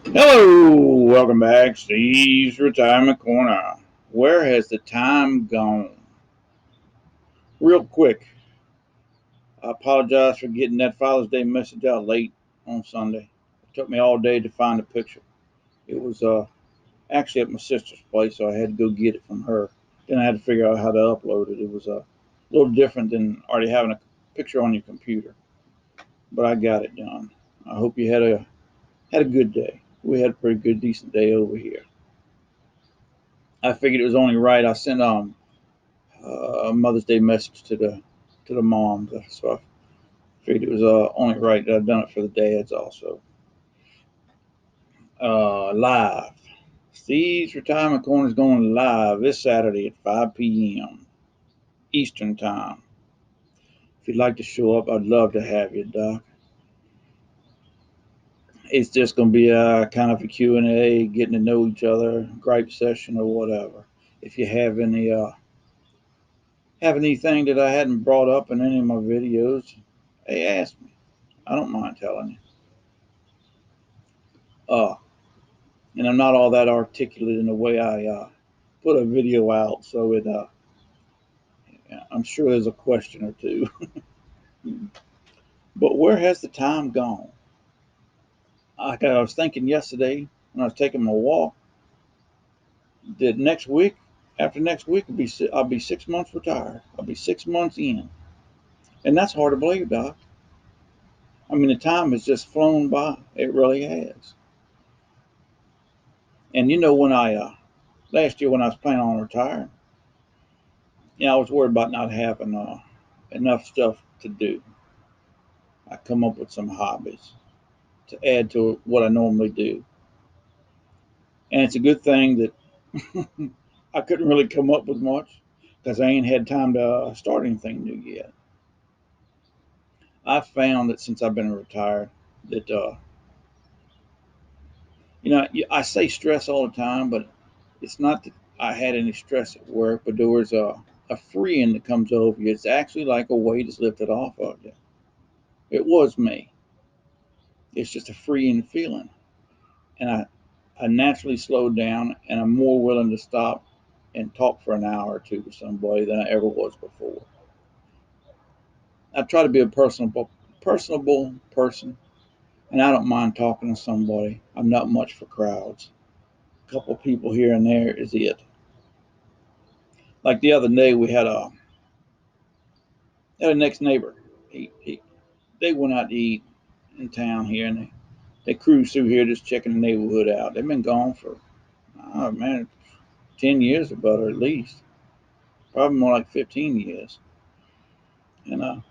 Hello, welcome back, Steve's Retirement Corner. Where has the time gone? Real quick, I apologize for getting that Father's Day message out late on Sunday. It took me all day to find the picture. It was actually at my sister's place, so I had to go get it from her. Then I had to figure out how to upload it. It was a little different than already having a picture on your computer, but I got it done. I hope you had a good day. We had a pretty good, decent day over here. I figured it was only right. I sent a Mother's Day message to the moms. So I figured it was only right that I've done it for the dads also. Live. Steve's Retirement Corner is going live this Saturday at 5 p.m. Eastern Time. If you'd like to show up, I'd love to have you, Doc. It's just going to be a kind of a Q&A, getting to know each other, gripe session or whatever. If you have anything that I hadn't brought up in any of my videos, hey, ask me. I don't mind telling you. And I'm not all that articulate in the way I put a video out. So I'm sure there's a question or two. But where has the time gone? Like I was thinking yesterday when I was taking my walk, that next week, after next week, I'll be 6 months retired. I'll be 6 months in, and that's hard to believe, Doc. I mean, the time has just flown by. It really has. And when I last year when I was planning on retiring, I was worried about not having enough stuff to do. I come up with some hobbies to add to what I normally do. And it's a good thing that I couldn't really come up with much because I ain't had time to start anything new yet. I've found that since I've been retired that, I say stress all the time, but it's not that I had any stress at work, but there was a freeing that comes over you. It's actually like a weight is lifted off of you. It was me. It's just a freeing feeling. And I naturally slowed down and I'm more willing to stop and talk for an hour or two to somebody than I ever was before. I try to be a personable person, and I don't mind talking to somebody. I'm not much for crowds. A couple of people here and there is it. Like the other day, we had a next neighbor. They went out to eat in town here, and they cruised through here just checking the neighborhood out. They've been gone for, oh man, 10 years or better at least. Probably more like 15 years. And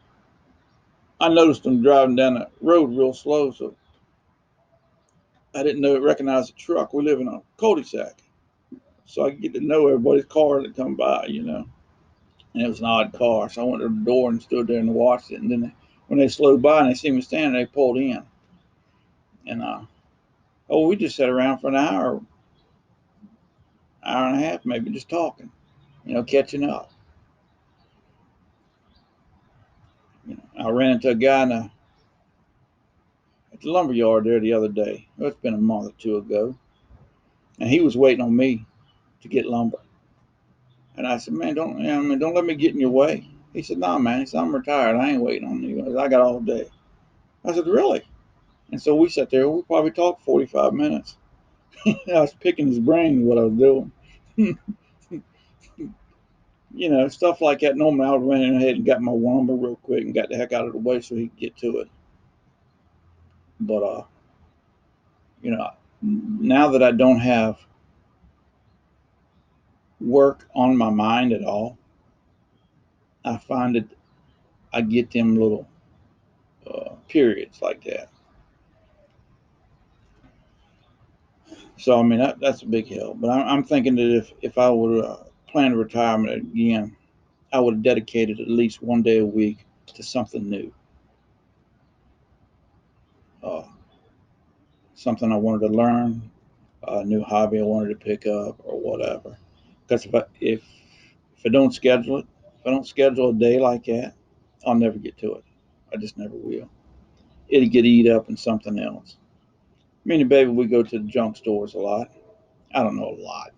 I noticed them driving down the road real slow, so I didn't recognize the truck. We live in a cul-de-sac, so I get to know everybody's car that come by. And it was an odd car, so I went to the door and stood there and watched it. And then when they slowed by and they see me standing, they pulled in. And we just sat around for an hour, hour and a half, maybe just talking, catching up. I ran into a guy at the lumber yard there the other day. Well, it's been a month or two ago, and he was waiting on me to get lumber. And I said, man, don't let me get in your way. He said, nah, man. He said, I'm retired. I ain't waiting on you. I got all day. I said, really? And so we sat there. We probably talked 45 minutes. I was picking his brain what I was doing. Stuff like that. Normally I would run ahead and got my lumber real quick and got the heck out of the way so he could get to it. But, now that I don't have work on my mind at all, I find that I get them little periods like that. So I mean that's a big help. But I'm thinking that if I would plan retirement again, I would have dedicated at least one day a week to something new, uh, something I wanted to learn, a new hobby I wanted to pick up or whatever. Because if I don't schedule it, if I don't schedule a day like that, I'll never get to it. I just never will. It'll get eat up in something else. Me and the baby, we go to the junk stores a lot. I don't know, a lot.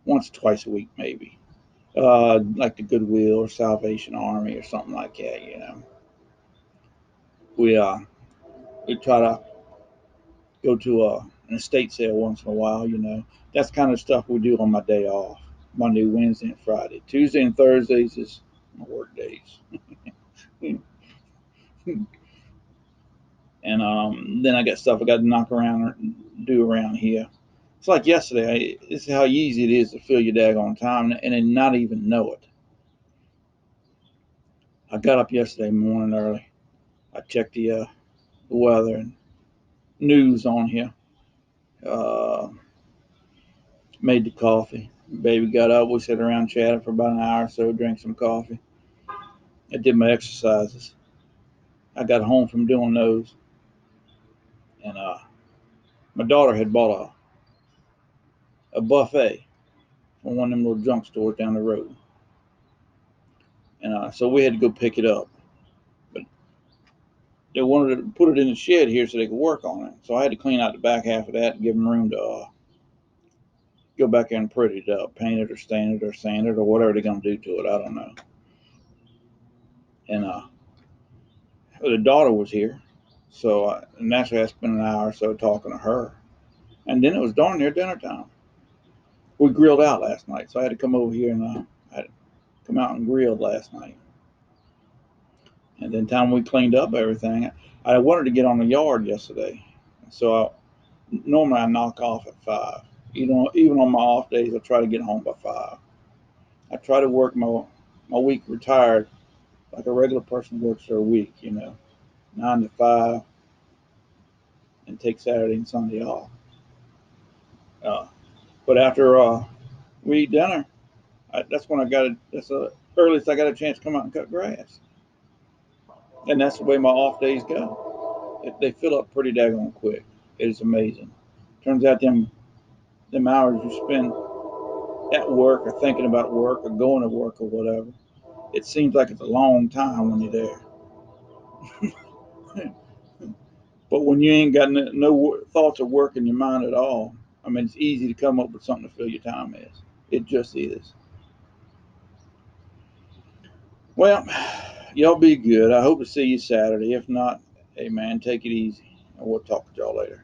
Once, twice a week, maybe. Like the Goodwill or Salvation Army or something like that. We we try to go to an estate sale once in a while. That's kind of stuff we do on my day off. Monday, Wednesday, and Friday. Tuesday and Thursdays is my work days. And then I got stuff I got to knock around or do around here. It's like yesterday. This is how easy it is to fill your daggone time and then not even know it. I got up yesterday morning early. I checked the weather and news on here. Uh, Made the coffee. Baby got up. We sat around chatting for about an hour or so, drank some coffee. I did my exercises. I got home from doing those, and my daughter had bought a buffet from one of them little junk stores down the road, and so we had to go pick it up. But they wanted to put it in the shed here so they could work on it. So I had to clean out the back half of that and give them room to go back there and pretty it up, paint it or stain it or sand it or whatever they're gonna do to it. I don't know. And the daughter was here, so naturally I spent an hour or so talking to her. And then it was darn near dinner time. We grilled out last night, so I had to come over here and I had to come out and grilled last night. And then time we cleaned up everything, I wanted to get on the yard yesterday, so normally I knock off at 5. Even on my off days, I try to get home by 5. I try to work my week retired like a regular person works their week, 9 to 5, and take Saturday and Sunday off. Uh, but after we eat dinner, that's when I got it. That's the earliest I got a chance to come out and cut grass, and that's the way my off days go. They fill up pretty daggone quick. It is amazing. Turns out them hours you spend at work or thinking about work or going to work or whatever, it seems like it's a long time when you're there. But when you ain't got no thoughts of work in your mind at all, I mean, it's easy to come up with something to fill your time is. It just is. Well, y'all be good. I hope to see you Saturday. If not, hey man, take it easy. And we'll talk to y'all later.